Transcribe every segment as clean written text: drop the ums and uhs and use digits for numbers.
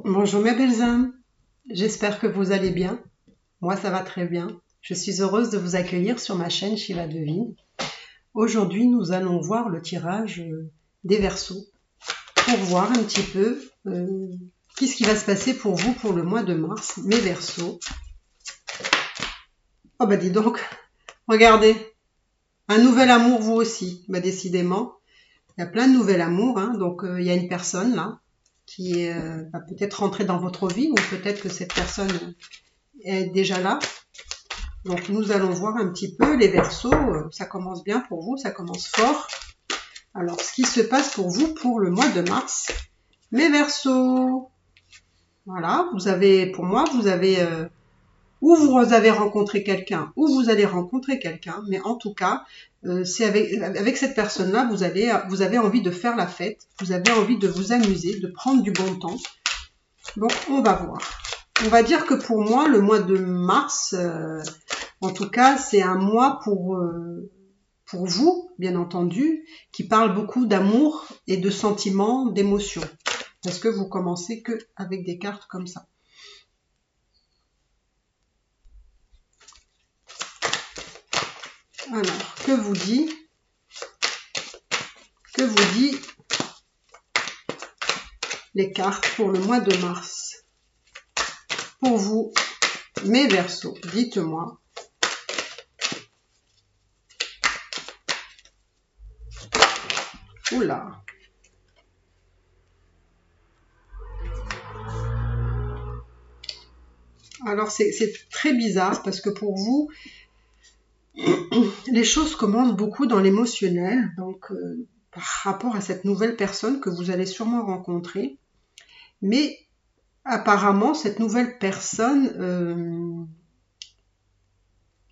Bonjour mes belles âmes, j'espère que vous allez bien. Moi ça va très bien. Je suis heureuse de vous accueillir sur ma chaîne Shiva Devine. Aujourd'hui nous allons voir le tirage des Verseaux pour voir un petit peu qu'est-ce qui va se passer pour vous pour le mois de mars, mes Verseaux. Oh bah dis donc, regardez, un nouvel amour vous aussi. Bah décidément, il y a plein de nouvel amour, hein. Donc il y a une personne là qui va peut-être rentrer dans votre vie ou peut-être que cette personne est déjà là. Donc nous allons voir un petit peu les Verseaux. Ça commence bien pour vous, ça commence fort. Alors ce qui se passe pour vous pour le mois de mars, mes Verseaux. Voilà, vous avez, pour moi, vous avez ou vous avez rencontré quelqu'un ou vous allez rencontrer quelqu'un, mais en tout cas, c'est avec cette personne-là, vous avez envie de faire la fête, vous avez envie de vous amuser, de prendre du bon temps. Donc on va voir. On va dire que pour moi, le mois de mars, en tout cas, c'est un mois pour vous, bien entendu, qui parle beaucoup d'amour et de sentiments, d'émotions. Parce que vous commencez que avec des cartes comme ça. Alors, que vous dit les cartes pour le mois de mars? Pour vous, mes Verseaux, dites-moi. Oula. Alors, c'est très bizarre parce que pour vous, les choses commencent beaucoup dans l'émotionnel. Donc, par rapport à cette nouvelle personne que vous allez sûrement rencontrer. Mais apparemment, cette nouvelle personne,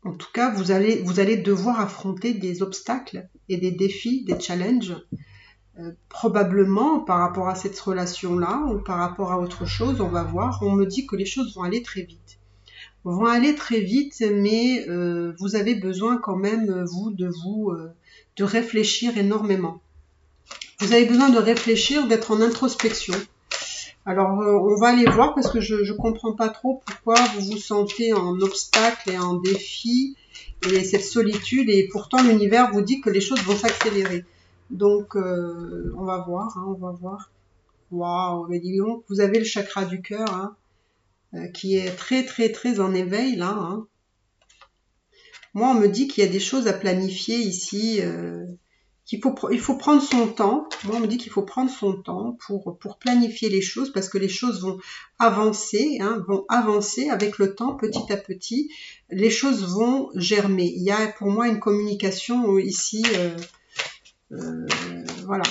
en tout cas, vous allez devoir affronter des obstacles et des défis, des challenges, probablement par rapport à cette relation-là ou par rapport à autre chose, on va voir. On me dit que les choses vont aller très vite. Vont aller très vite, mais vous avez besoin quand même, vous, de réfléchir énormément. Vous avez besoin de réfléchir, d'être en introspection. Alors, on va aller voir parce que je ne comprends pas trop pourquoi vous vous sentez en obstacle et en défi et cette solitude. Et pourtant, l'univers vous dit que les choses vont s'accélérer. Donc, on va voir, hein, on va voir. Waouh, mais dis donc, vous avez le chakra du cœur hein, qui est très, très, très en éveil là. Hein. Moi, on me dit qu'il y a des choses à planifier ici. Il faut prendre son temps. Moi, on me dit qu'il faut prendre son temps pour planifier les choses parce que les choses vont avancer, hein, avec le temps, petit à petit. Les choses vont germer. Il y a pour moi une communication ici, voilà.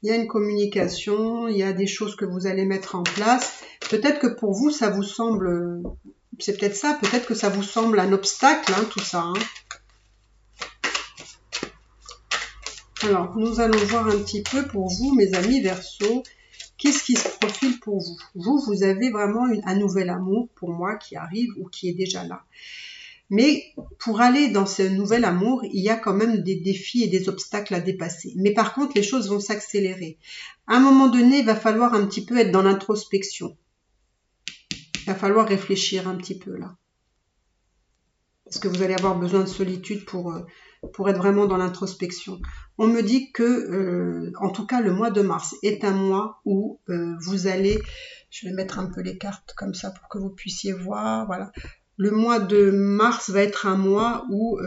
Il y a une communication, il y a des choses que vous allez mettre en place. Peut-être que pour vous, ça vous semble, c'est peut-être ça, peut-être que ça vous semble un obstacle, hein, tout ça. Hein. Alors, nous allons voir un petit peu pour vous, mes amis Verseaux, qu'est-ce qui se profile pour vous? Vous avez vraiment un nouvel amour pour moi qui arrive ou qui est déjà là. Mais pour aller dans ce nouvel amour, il y a quand même des défis et des obstacles à dépasser. Mais par contre, les choses vont s'accélérer. À un moment donné, il va falloir un petit peu être dans l'introspection. Il va falloir réfléchir un petit peu là. Parce que vous allez avoir besoin de solitude pour être vraiment dans l'introspection. On me dit que, en tout cas, le mois de mars est un mois où vous allez... Je vais mettre un peu les cartes comme ça pour que vous puissiez voir. Voilà. Le mois de mars va être un mois où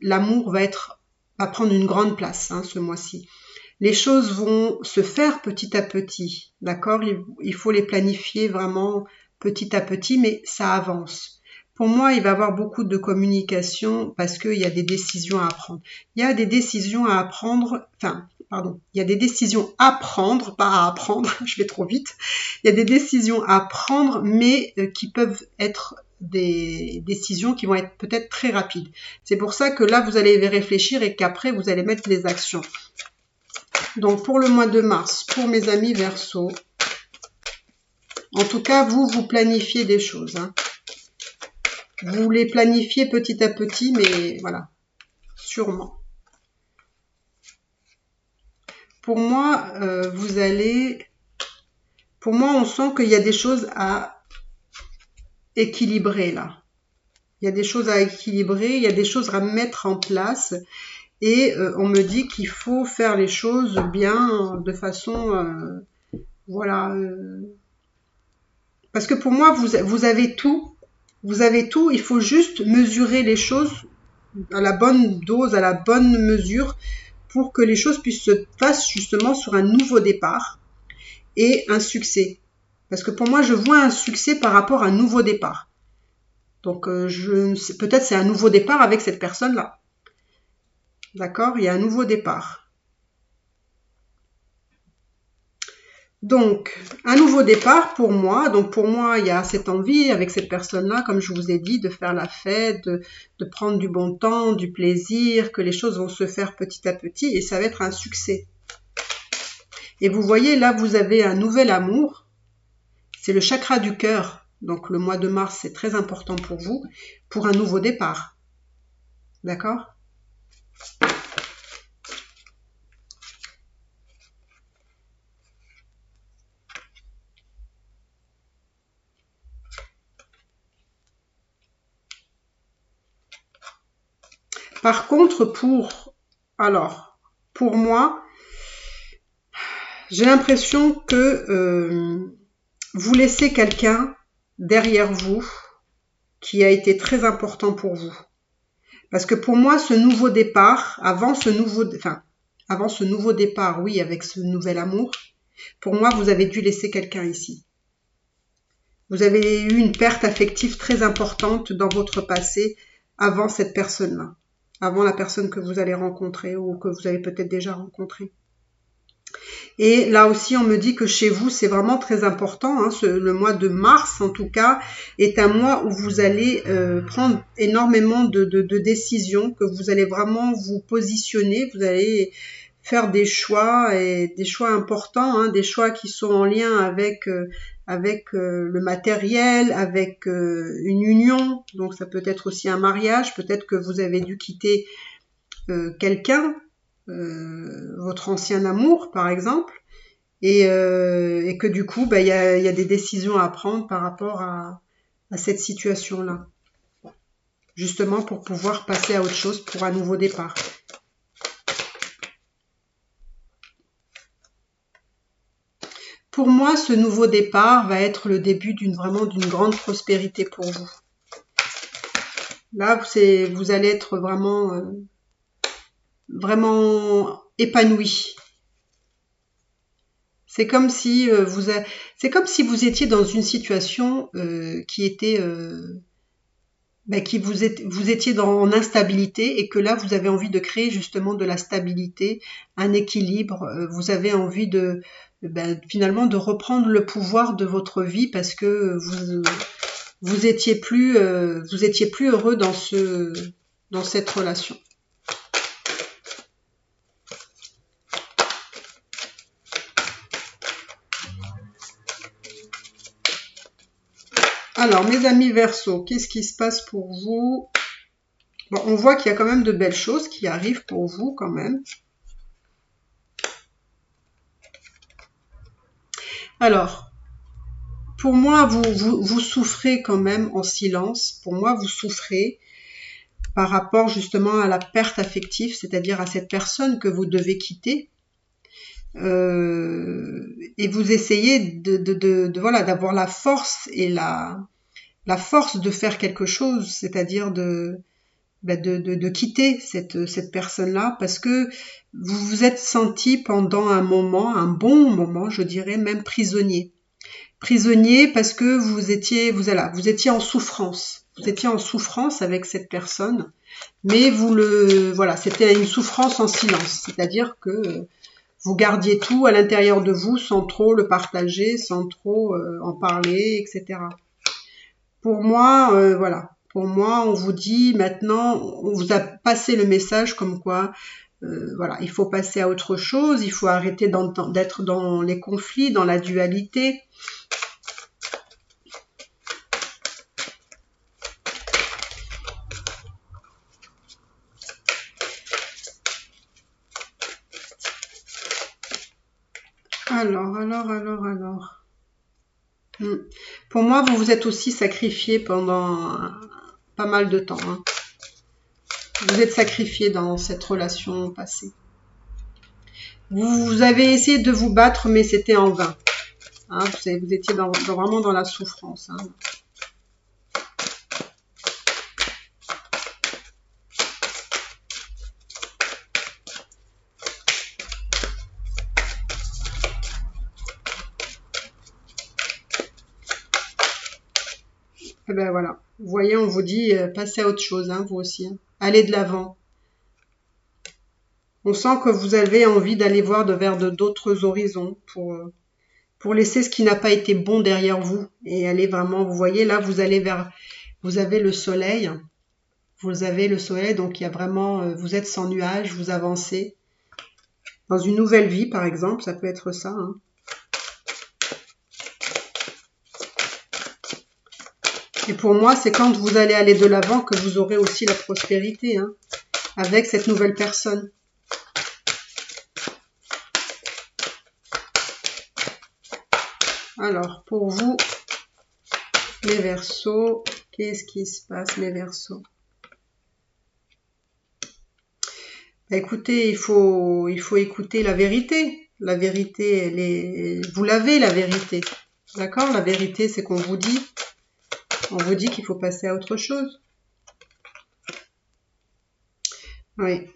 l'amour va prendre une grande place hein, ce mois-ci. Les choses vont se faire petit à petit, d'accord? Il faut les planifier vraiment petit à petit, mais ça avance. Pour moi, il va y avoir beaucoup de communication parce qu'il y a des décisions à prendre. Il y a des décisions à prendre, il y a des décisions à prendre, pas à apprendre, je vais trop vite. Il y a des décisions à prendre, mais qui peuvent être des décisions qui vont être peut-être très rapides. C'est pour ça que là, vous allez y réfléchir et qu'après, vous allez mettre les actions. Donc, pour le mois de mars, pour mes amis Verseaux, en tout cas, vous planifiez des choses. Hein. Vous les planifiez petit à petit, mais voilà, sûrement. Pour moi, vous allez Pour moi, on sent qu'il y a des choses à équilibrer là. Il y a des choses à équilibrer, il y a des choses à mettre en place. Et on me dit qu'il faut faire les choses bien, de façon... voilà. Parce que pour moi, vous avez tout. Vous avez tout. Il faut juste mesurer les choses à la bonne dose, à la bonne mesure, pour que les choses puissent se passer justement sur un nouveau départ et un succès. Parce que pour moi, je vois un succès par rapport à un nouveau départ. Donc, peut-être c'est un nouveau départ avec cette personne-là. D'accord? Il y a un nouveau départ. Donc, un nouveau départ pour moi. Donc, pour moi, il y a cette envie avec cette personne-là, comme je vous ai dit, de faire la fête, de prendre du bon temps, du plaisir, que les choses vont se faire petit à petit et ça va être un succès. Et vous voyez, là, vous avez un nouvel amour. C'est le chakra du cœur. Donc, le mois de mars, c'est très important pour vous, pour un nouveau départ. D'accord? Par contre, pour moi, j'ai l'impression que vous laissez quelqu'un derrière vous qui a été très important pour vous. Parce que pour moi, ce nouveau départ, avant ce nouveau départ, oui, avec ce nouvel amour, pour moi, vous avez dû laisser quelqu'un ici. Vous avez eu une perte affective très importante dans votre passé avant cette personne-là, avant la personne que vous allez rencontrer ou que vous avez peut-être déjà rencontrée. Et là aussi, on me dit que chez vous, c'est vraiment très important. Hein, le mois de mars, en tout cas, est un mois où vous allez prendre énormément de décisions, que vous allez vraiment vous positionner, vous allez faire des choix, et des choix importants, hein, des choix qui sont en lien avec le matériel, avec une union. Donc ça peut être aussi un mariage, peut-être que vous avez dû quitter quelqu'un, votre ancien amour par exemple, et que du coup il y a des décisions à prendre par rapport à cette situation-là, justement pour pouvoir passer à autre chose, pour un nouveau départ. Pour moi, ce nouveau départ va être le début vraiment d'une grande prospérité pour vous. Là, vous allez être vraiment épanoui. C'est comme si vous étiez dans une situation qui était vous étiez en instabilité et que là vous avez envie de créer justement de la stabilité, un équilibre. Vous avez envie finalement de reprendre le pouvoir de votre vie parce que vous étiez plus heureux dans cette relation. Alors, mes amis Verseau, qu'est-ce qui se passe pour vous? Bon, on voit qu'il y a quand même de belles choses qui arrivent pour vous quand même. Alors, pour moi, vous souffrez quand même en silence. Pour moi, vous souffrez par rapport justement à la perte affective, c'est-à-dire à cette personne que vous devez quitter. Et vous essayez d'avoir la force et la force de faire quelque chose, c'est-à-dire de quitter cette personne-là, parce que vous vous êtes senti pendant un bon moment, je dirais même prisonnier. Prisonnier parce que vous étiez en souffrance. Vous étiez en souffrance avec cette personne, mais c'était une souffrance en silence, c'est-à-dire que vous gardiez tout à l'intérieur de vous sans trop le partager, sans trop en parler, etc. Pour moi, Pour moi, on vous dit maintenant, on vous a passé le message comme quoi, il faut passer à autre chose, il faut arrêter d'être dans les conflits, dans la dualité. Alors. Pour moi, vous vous êtes aussi sacrifié pendant pas mal de temps. Hein. Vous êtes sacrifié dans cette relation passée. Vous avez essayé de vous battre, mais c'était en vain. Hein, vous étiez vraiment dans la souffrance. Hein. Et ben voilà. Vous voyez, on vous dit, passez à autre chose, hein, vous aussi. Hein. Allez de l'avant. On sent que vous avez envie d'aller voir vers d'autres horizons pour laisser ce qui n'a pas été bon derrière vous et aller vraiment, vous voyez, là, vous allez vous avez le soleil. Vous avez le soleil, donc il y a vraiment, vous êtes sans nuages, vous avancez dans une nouvelle vie, par exemple, ça peut être ça. Hein. Et pour moi, c'est quand vous allez aller de l'avant que vous aurez aussi la prospérité, hein, avec cette nouvelle personne. Alors, pour vous, les Verseaux, qu'est-ce qui se passe, les Verseaux? Écoutez, il faut écouter la vérité. La vérité, elle est... Vous l'avez, la vérité. D'accord? La vérité, c'est qu'on vous dit. On vous dit qu'il faut passer à autre chose. Oui.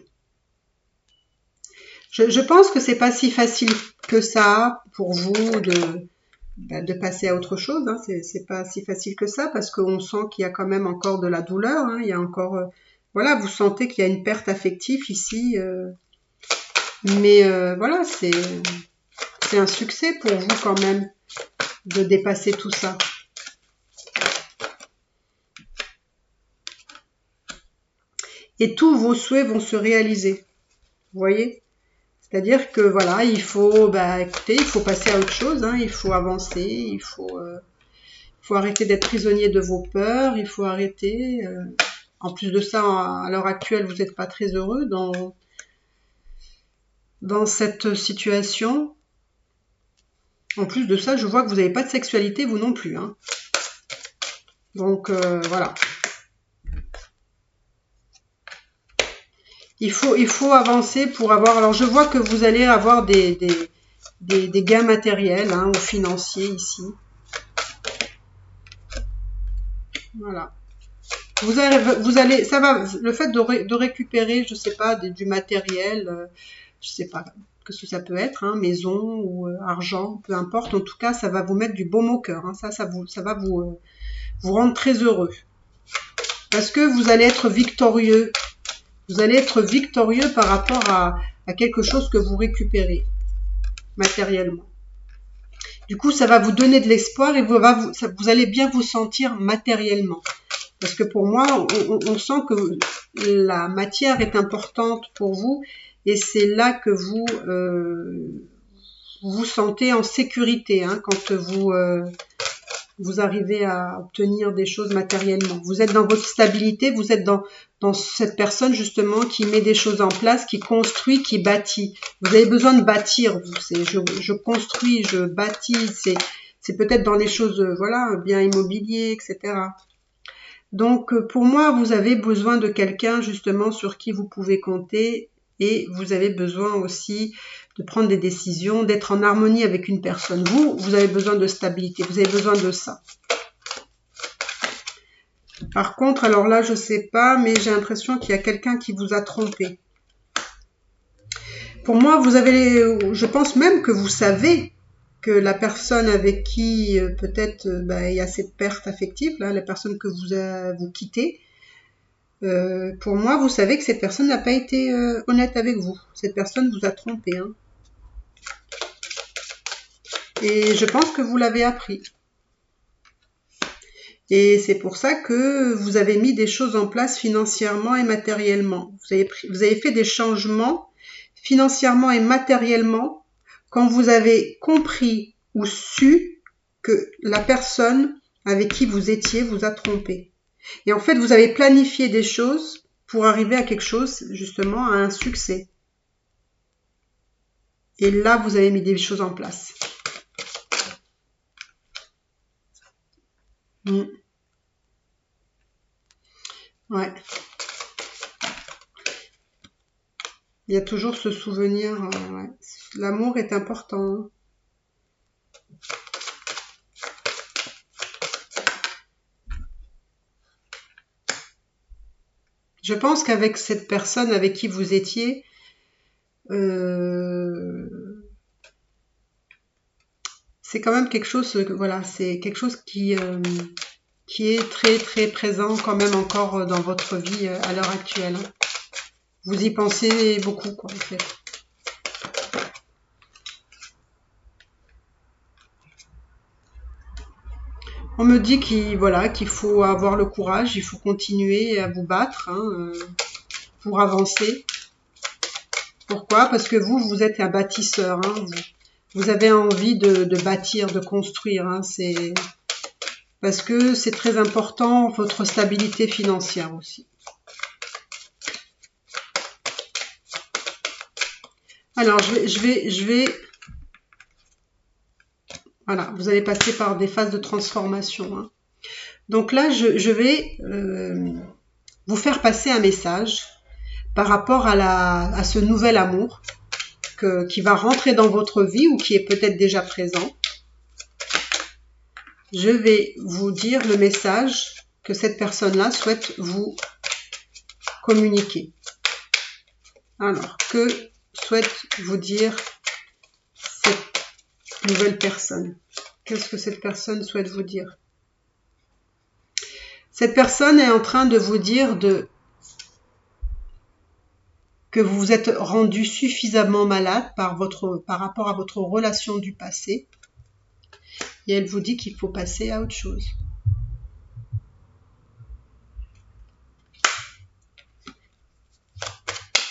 Je pense que c'est pas si facile que ça pour vous de passer à autre chose. Hein. C'est pas si facile que ça parce qu'on sent qu'il y a quand même encore de la douleur. Hein. Il y a encore... voilà, vous sentez qu'il y a une perte affective ici. Mais voilà, c'est un succès pour vous quand même de dépasser tout ça. Et tous vos souhaits vont se réaliser. Vous voyez? C'est-à-dire que voilà, il faut, écoutez, il faut passer à autre chose, hein, il faut avancer, il faut arrêter d'être prisonnier de vos peurs, il faut arrêter. En plus de ça, à l'heure actuelle, vous n'êtes pas très heureux dans cette situation. En plus de ça, je vois que vous n'avez pas de sexualité, vous non plus. Hein. Donc voilà. Il faut avancer pour avoir... Alors je vois que vous allez avoir des gains matériels, hein, ou financiers ici. Voilà. Vous allez, ça va, le fait de récupérer, je sais pas, du matériel, je sais pas ce que ça peut être, hein, maison ou argent, peu importe. En tout cas, ça va vous mettre du baume au cœur. Hein, ça va vous rendre très heureux. Parce que vous allez être victorieux. Vous allez être victorieux par rapport à quelque chose que vous récupérez matériellement. Du coup, ça va vous donner de l'espoir et vous allez bien vous sentir matériellement. Parce que pour moi, on sent que la matière est importante pour vous et c'est là que vous vous sentez en sécurité, hein, quand vous arrivez à obtenir des choses matériellement. Vous êtes dans votre stabilité, vous êtes dans cette personne justement qui met des choses en place, qui construit, qui bâtit. Vous avez besoin de bâtir, je construis, je bâtis, c'est peut-être dans les choses, voilà, bien immobilier, etc. Donc pour moi, vous avez besoin de quelqu'un justement sur qui vous pouvez compter et vous avez besoin aussi de prendre des décisions, d'être en harmonie avec une personne. Vous avez besoin de stabilité, vous avez besoin de ça. Par contre, alors là, je sais pas, mais j'ai l'impression qu'il y a quelqu'un qui vous a trompé. Pour moi, je pense même que vous savez que la personne avec qui peut-être il y a cette perte affective, là, la personne que vous quittez, pour moi, vous savez que cette personne n'a pas été honnête avec vous. Cette personne vous a trompé. Hein. Et je pense que vous l'avez appris. Et c'est pour ça que vous avez mis des choses en place financièrement et matériellement. Vous avez fait des changements financièrement et matériellement quand vous avez compris ou su que la personne avec qui vous étiez vous a trompé. Et en fait, vous avez planifié des choses pour arriver à quelque chose, justement, à un succès. Et là, vous avez mis des choses en place. Mm. Ouais. Il y a toujours ce souvenir. Ouais. L'amour est important. Hein. Je pense qu'avec cette personne avec qui vous étiez, c'est quand même quelque chose, voilà, c'est quelque chose qui est très très présent quand même encore dans votre vie à l'heure actuelle. Hein. Vous y pensez beaucoup, quoi, en fait. On me dit voilà, qu'il faut avoir le courage, il faut continuer à vous battre hein, pour avancer. Pourquoi? Parce que vous êtes un bâtisseur. Hein, vous avez envie de bâtir, de construire. Hein, c'est parce que c'est très important votre stabilité financière aussi. Alors, je vais voilà, vous allez passer par des phases de transformation. Hein. Donc là, je vais vous faire passer un message par rapport à ce nouvel amour qui va rentrer dans votre vie ou qui est peut-être déjà présent. Je vais vous dire le message que cette personne-là souhaite vous communiquer. Alors, que souhaite vous dire cette nouvelle personne? Qu'est-ce que cette personne souhaite vous dire? Cette personne est en train de vous dire que vous vous êtes rendu suffisamment malade par rapport à votre relation du passé. Et elle vous dit qu'il faut passer à autre chose.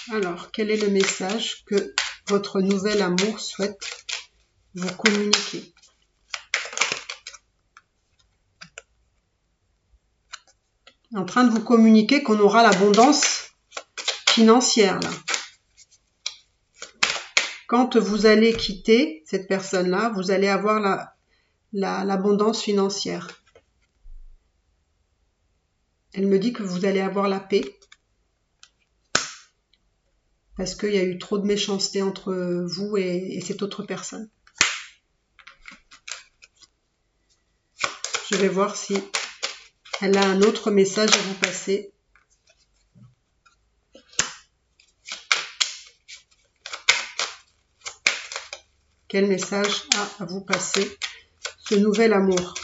Alors, quel est le message que votre nouvel amour souhaite vous communiquer? En train de vous communiquer qu'on aura l'abondance financière, là. Quand vous allez quitter cette personne-là, vous allez avoir l'abondance financière. Elle me dit que vous allez avoir la paix. Parce qu'il y a eu trop de méchanceté entre vous et cette autre personne. Je vais voir si elle a un autre message à vous passer. Quel message a à vous passer ce nouvel amour?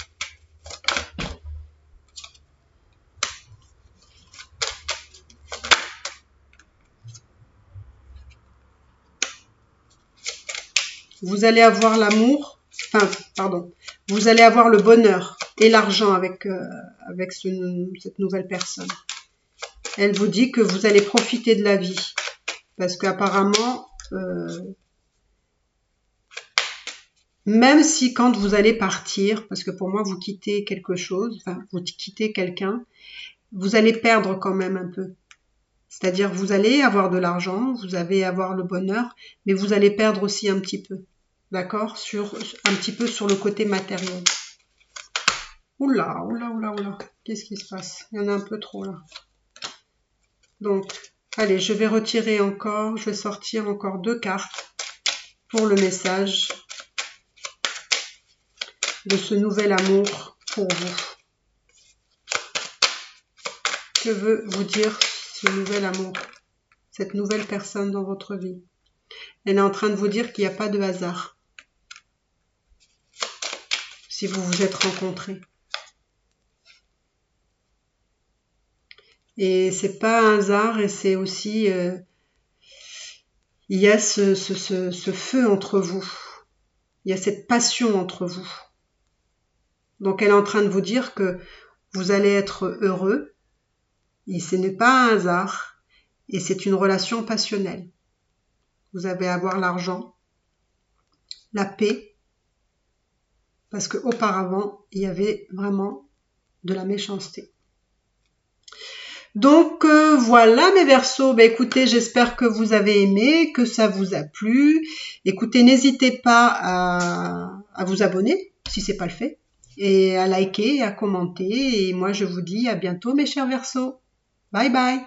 Vous allez avoir l'amour, vous allez avoir le bonheur et l'argent avec cette nouvelle personne. Elle vous dit que vous allez profiter de la vie, parce qu'apparemment, même si quand vous allez partir, parce que pour moi vous quittez quelque chose, vous quittez quelqu'un, vous allez perdre quand même un peu. C'est-à-dire vous allez avoir de l'argent, vous allez avoir le bonheur, mais vous allez perdre aussi un petit peu. D'accord? Un petit peu sur le côté matériel. Oula, oula, oula, oula. Qu'est-ce qui se passe? Il y en a un peu trop là. Donc, allez, je vais retirer encore, je vais sortir encore 2 cartes pour le message de ce nouvel amour pour vous. Que veut vous dire ce nouvel amour? Cette nouvelle personne dans votre vie? Elle est en train de vous dire qu'il n'y a pas de hasard. Si vous vous êtes rencontrés. Et c'est pas un hasard et c'est aussi il y a ce feu entre vous. Il y a cette passion entre vous. Donc elle est en train de vous dire que vous allez être heureux et ce n'est pas un hasard et c'est une relation passionnelle. Vous allez avoir l'argent, la paix, parce qu'auparavant, il y avait vraiment de la méchanceté. Donc voilà mes Verseaux, écoutez, j'espère que vous avez aimé, que ça vous a plu. Écoutez, n'hésitez pas à vous abonner si ce n'est pas le fait. et à liker et à commenter. Et moi, je vous dis à bientôt, mes chers Verseaux. Bye bye!